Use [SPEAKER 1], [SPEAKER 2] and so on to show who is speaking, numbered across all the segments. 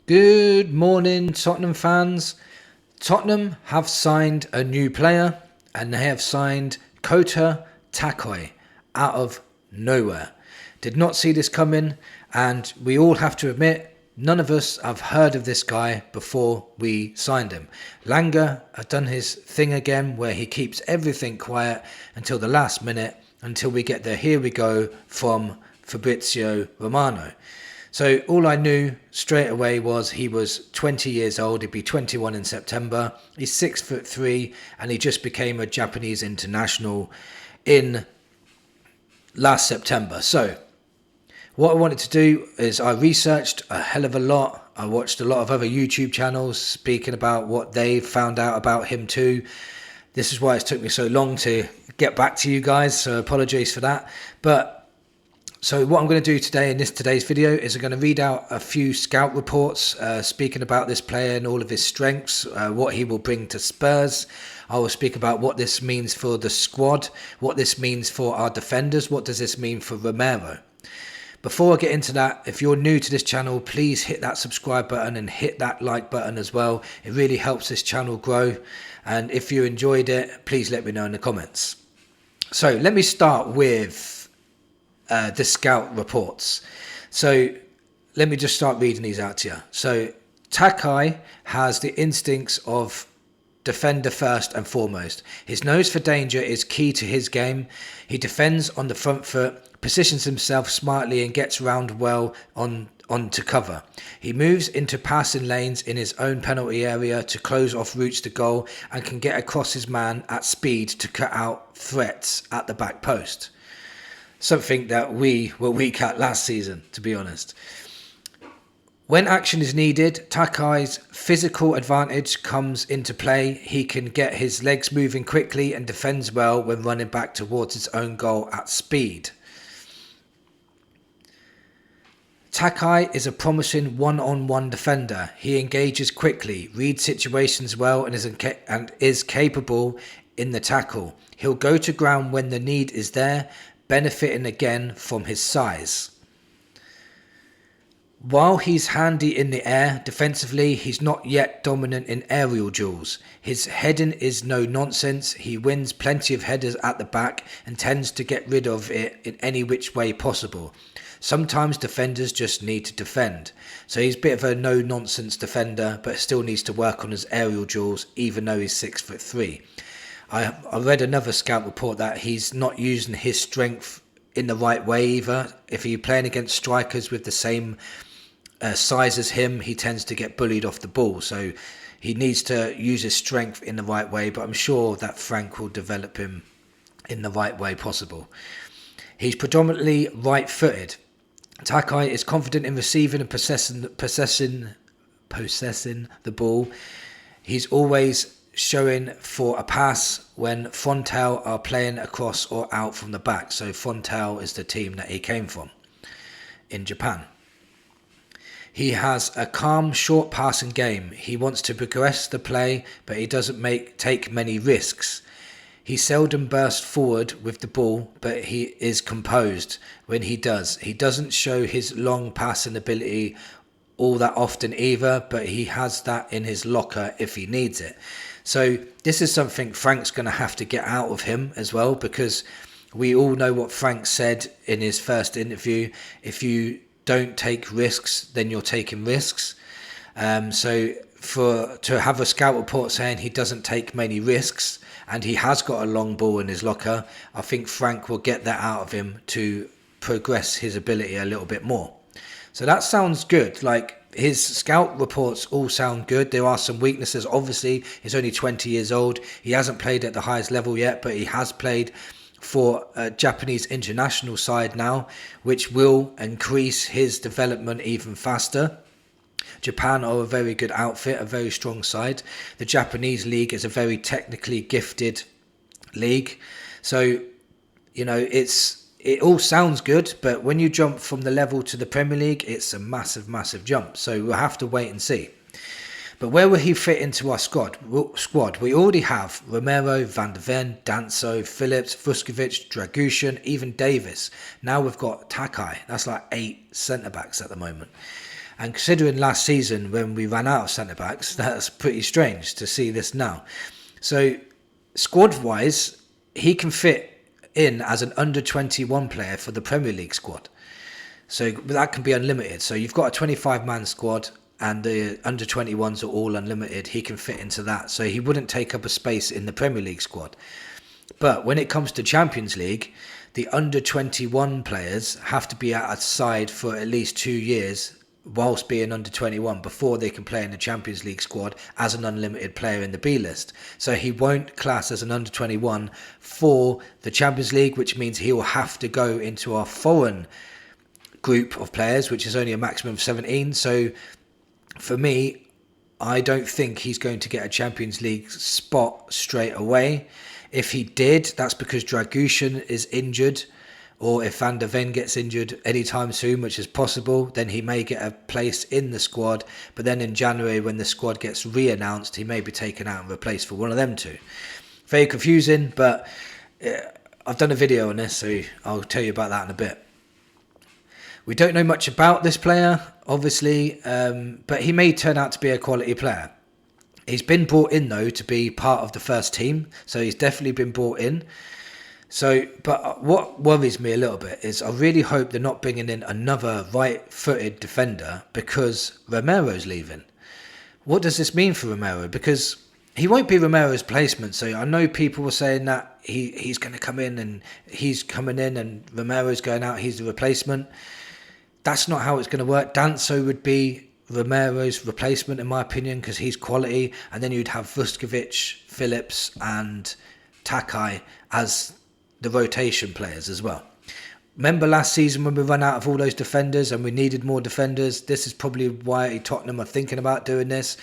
[SPEAKER 1] Good morning, Tottenham fans. Tottenham have signed a new player, and they have signed Kota Takai out of nowhere. Did not see this coming, and we all have to admit, none of us have heard of this guy before we signed him. Langer has done his thing again, where he keeps everything quiet until the last minute, until we get the here we go from Fabrizio Romero. So all I knew straight away was he was 20 years old. He'd be 21 in September. He's 6'3", and he just became a Japanese international in last September. So what I wanted to do is I researched a hell of a lot. I watched a lot of other YouTube channels speaking about what they found out about him too. This is why it took me so long to get back to you guys, so apologies for that. So what I'm going to do today in today's video is I'm going to read out a few scout reports speaking about this player and all of his strengths, what he will bring to Spurs. I will speak about what this means for the squad, what this means for our defenders, what does this mean for Romero. Before I get into that, if you're new to this channel, please hit that subscribe button and hit that like button as well. It really helps this channel grow. And if you enjoyed it, please let me know in the comments. So let me start with the scout reports. So let me just start reading these out to you. So Takai has the instincts of defender first and foremost. His nose for danger is key to his game. He defends on the front foot, positions himself smartly and gets round well onto cover. He moves into passing lanes in his own penalty area to close off routes to goal and can get across his man at speed to cut out threats at the back post. Something that we were weak at last season, to be honest. When action is needed, Takai's physical advantage comes into play. He can get his legs moving quickly and defends well when running back towards his own goal at speed. Takai is a promising one-on-one defender. He engages quickly, reads situations well, and is capable in the tackle. He'll go to ground when the need is there, benefiting again from his size. While he's handy in the air, defensively he's not yet dominant in aerial duels. His heading is no nonsense. He wins plenty of headers at the back and tends to get rid of it in any which way possible. Sometimes defenders just need to defend. So he's a bit of a no nonsense defender, but still needs to work on his aerial duels even though he's 6'3". I read another scout report that he's not using his strength in the right way either. If you're playing against strikers with the same size as him, he tends to get bullied off the ball. So he needs to use his strength in the right way, but I'm sure that Frank will develop him in the right way possible. He's predominantly right-footed. Takai is confident in receiving and possessing the ball. He's always showing for a pass when Fontel are playing across or out from the back. So Fontel is the team that he came from in Japan. He has a calm, short passing game. He wants to progress the play, but he doesn't take many risks. He seldom bursts forward with the ball, but he is composed when he does. He doesn't show his long passing ability all that often either, but he has that in his locker if he needs it. So this is something Frank's going to have to get out of him as well, because we all know what Frank said in his first interview. If you don't take risks, then you're taking risks. So to have a scout report saying he doesn't take many risks and he has got a long ball in his locker, I think Frank will get that out of him to progress his ability a little bit more. So that sounds good. Like, his scout reports all sound good. There are some weaknesses. Obviously, he's only 20 years old. He hasn't played at the highest level yet, but he has played for a Japanese international side now, which will increase his development even faster. Japan are a very good outfit, a very strong side. The Japanese league is a very technically gifted league. So, you know, it all sounds good, but when you jump from the level to the Premier League, it's a massive, massive jump. So we'll have to wait and see. But where will he fit into our squad? We already have Romero, Van de Ven, Danso, Phillips, Vuskovic, Dragushin, even Davis. Now we've got Takai. That's like 8 centre-backs at the moment. And considering last season when we ran out of centre-backs, that's pretty strange to see this now. So squad-wise, he can fit in as an under-21 player for the Premier League squad. So that can be unlimited. So you've got a 25-man squad and the under-21s are all unlimited. He can fit into that. So he wouldn't take up a space in the Premier League squad. But when it comes to Champions League, the under-21 players have to be at a side for at least 2 years whilst being under-21 before they can play in the Champions League squad as an unlimited player in the B list. So he won't class as an under-21 for the Champions League, which means he will have to go into our foreign group of players, which is only a maximum of 17. So for me, I don't think he's going to get a Champions League spot straight away. If he did, that's because Dragusin is injured, or if Van der Ven gets injured anytime soon, which is possible, then he may get a place in the squad. But then in January, when the squad gets re-announced, he may be taken out and replaced for one of them two. Very confusing, but I've done a video on this, so I'll tell you about that in a bit. We don't know much about this player, obviously, but he may turn out to be a quality player. He's been brought in, though, to be part of the first team, so he's definitely been brought in. So, but what worries me a little bit is I really hope they're not bringing in another right-footed defender because Romero's leaving. What does this mean for Romero? Because he won't be Romero's placement. So I know people were saying that he's going to come in and he's coming in and Romero's going out, he's the replacement. That's not how it's going to work. Danso would be Romero's replacement, in my opinion, because he's quality. And then you'd have Vuskovic, Phillips and Takai as the rotation players as well. Remember last season when we ran out of all those defenders and we needed more defenders? This is probably why Tottenham are thinking about doing this.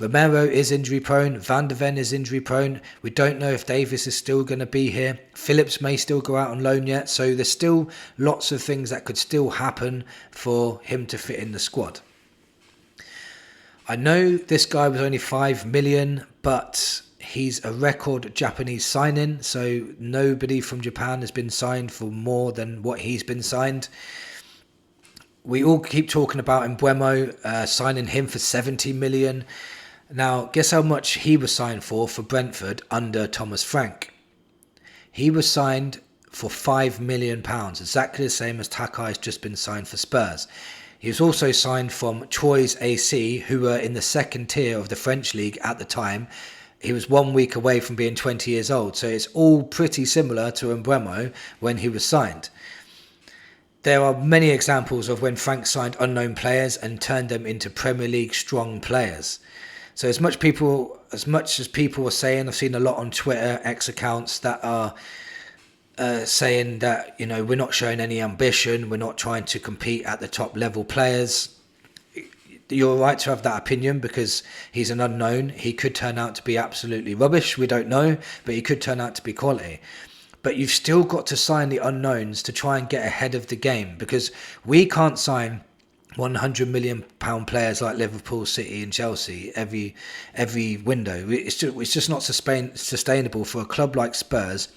[SPEAKER 1] Romero is injury prone. Van der Ven is injury prone. We don't know if Davis is still going to be here. Phillips may still go out on loan yet. So there's still lots of things that could still happen for him to fit in the squad. I know this guy was only 5 million, but he's a record Japanese signing, so nobody from Japan has been signed for more than what he's been signed. We all keep talking about Mbeumo, signing him for 70 million. Now, guess how much he was signed for Brentford under Thomas Frank? He was signed for £5 million, exactly the same as Takai's just been signed for Spurs. He was also signed from Troyes AC, who were in the second tier of the French league at the time. He was 1 week away from being 20 years old, so it's all pretty similar to Mbeumo when he was signed. There are many examples of when Frank signed unknown players and turned them into Premier League strong players. So as much as people are saying, I've seen a lot on Twitter, X accounts that are saying that, you know, we're not showing any ambition, we're not trying to compete at the top level players. You're right to have that opinion because he's an unknown. He could turn out to be absolutely rubbish. We don't know, but he could turn out to be quality. But you've still got to sign the unknowns to try and get ahead of the game because we can't sign £100 million players like Liverpool, City and Chelsea every window. It's just not sustainable for a club like Spurs.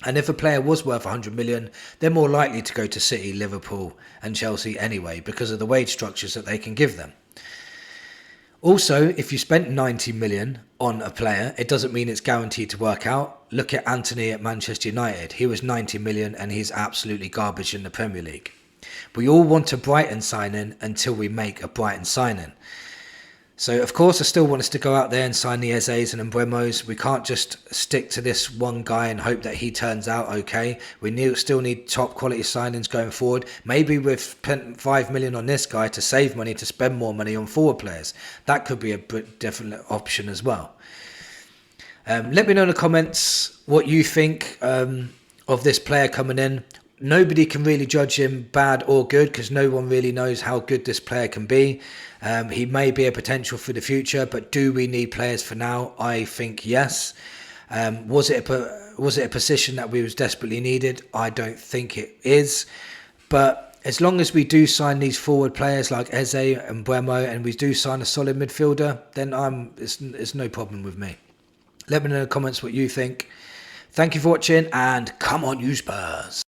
[SPEAKER 1] And if a player was worth 100 million, they're more likely to go to City, Liverpool and Chelsea anyway because of the wage structures that they can give them. Also, if you spent 90 million on a player, it doesn't mean it's guaranteed to work out. Look at Anthony at Manchester United. He was 90 million and he's absolutely garbage in the Premier League. We all want a Brighton signing until we make a Brighton signing. So, of course, I still want us to go out there and sign the Ezes and Mbeumo's. We can't just stick to this one guy and hope that he turns out okay. We still need top quality signings going forward. Maybe we've spent 5 million on this guy to save money to spend more money on forward players. That could be a different option as well. Let me know in the comments what you think of this player coming in. Nobody can really judge him bad or good because no one really knows how good this player can be. He may be a potential for the future, but do we need players for now? I think yes. Was it a position that we was desperately needed? I don't think it is. But as long as we do sign these forward players like Eze and Mbeumo and we do sign a solid midfielder, then it's no problem with me. Let me know in the comments what you think. Thank you for watching and come on you Spurs.